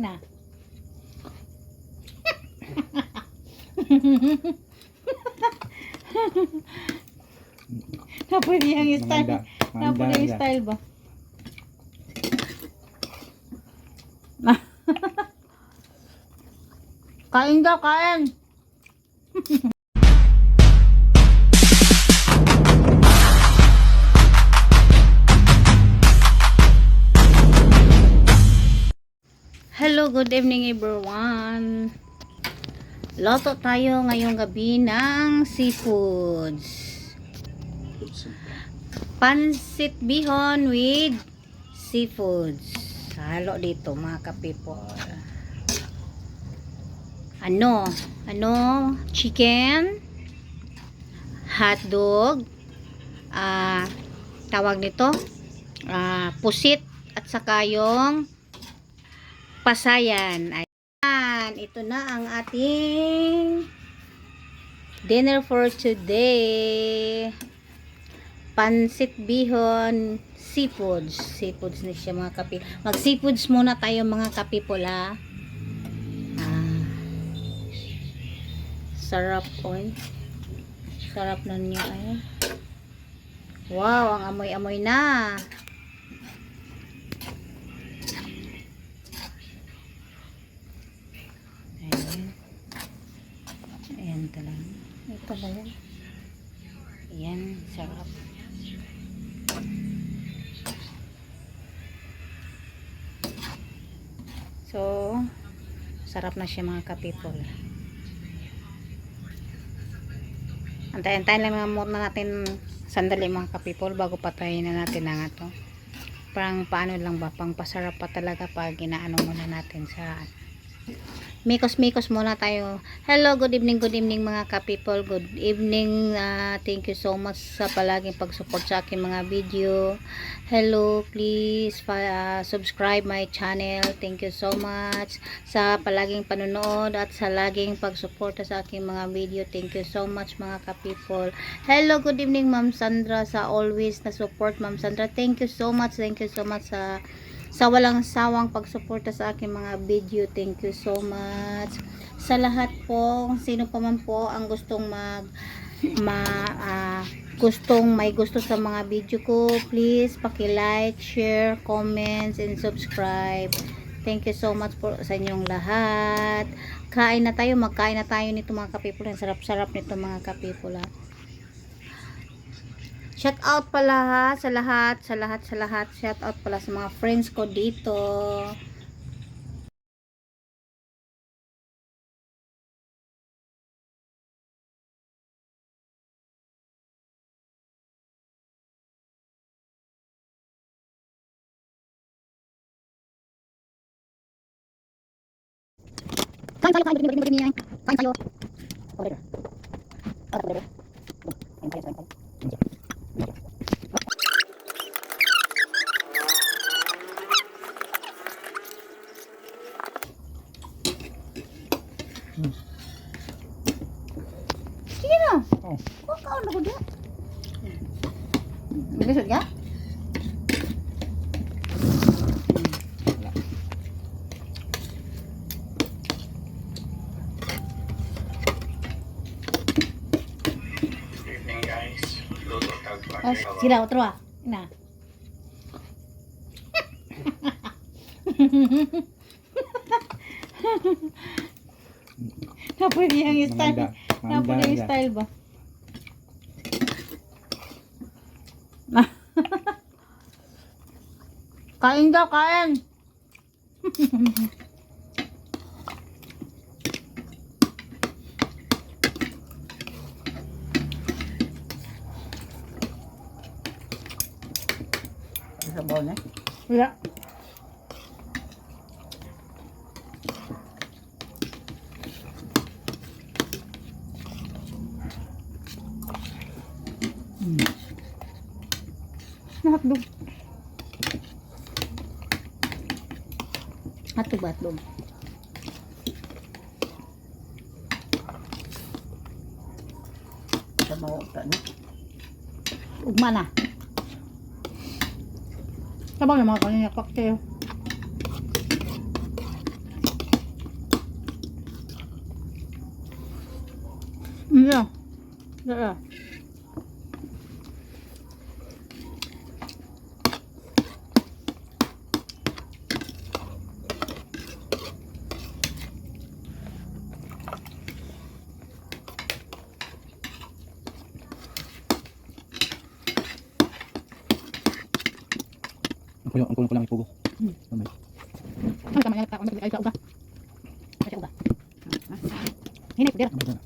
Na. Napwede yung style. Napwede yung style ba? Kain daw, kain. Hello, good evening everyone. Loto tayo ngayong gabi ng seafoods. Pansit bihon with seafoods. Halo dito mga ka-people. Ano? Chicken, hotdog, tawag nito, pusit, at saka yung pasayan. Ayan, ito na ang ating dinner for today. Pansit bihon seafoods. Seafoods na siya mga kapi. Mag seafoods muna tayo mga kapipol ha. Sarap oy. Sarap na niya ay. Wow, ang amoy-amoy na. Ayan talaga. Ito ba yan? Ayan, sarap. So, sarap na siya mga ka-people. Antayin-antayin lang muna natin sandali mga ka-people bago patayin na natin ang ito. Parang paano lang ba, pang pasarap pa talaga pag inaano muna natin sa mikos muna tayo. Hello, good evening mga ka-people. Good evening, thank you so much sa palaging pag-support sa aking mga video. Hello, please subscribe my channel. Thank you so much sa palaging panonood at sa laging pag-suporta sa aking mga video. Thank you so much mga ka-people. Hello, good evening Ma'am Sandra, sa always na support Ma'am Sandra. Thank you so much sa walang sawang pagsuporta sa aking mga video. Thank you so much sa lahat po, sino pa man po ang gustong may gusto sa mga video ko, please paki-like, share, comments, and subscribe. Thank you so much po sa inyong lahat. Magkain na tayo nito mga ka-people. Ang sarap-sarap nito mga ka-people. Shout out pala ha, sa lahat. Shout out pala sa mga friends ko dito. Kain tayo. Kain tayo. Sige na. Kung kaon na ko dyan. Bilisod ka? Sige na, otro na. Napwede yung style. Napwede yung style ba? Kain daw, kain. Sabaw na? Wala. Hotdog. Hotdog. Sabaw ka na. Ugma na. Sabaw na mga kanina cocktail. Yeah. Yeah. Ang kulang ko lang ipugo. Mamay. Ano tama yan? Ano ay sa uga? Ay sa uga. Hinay, pudera.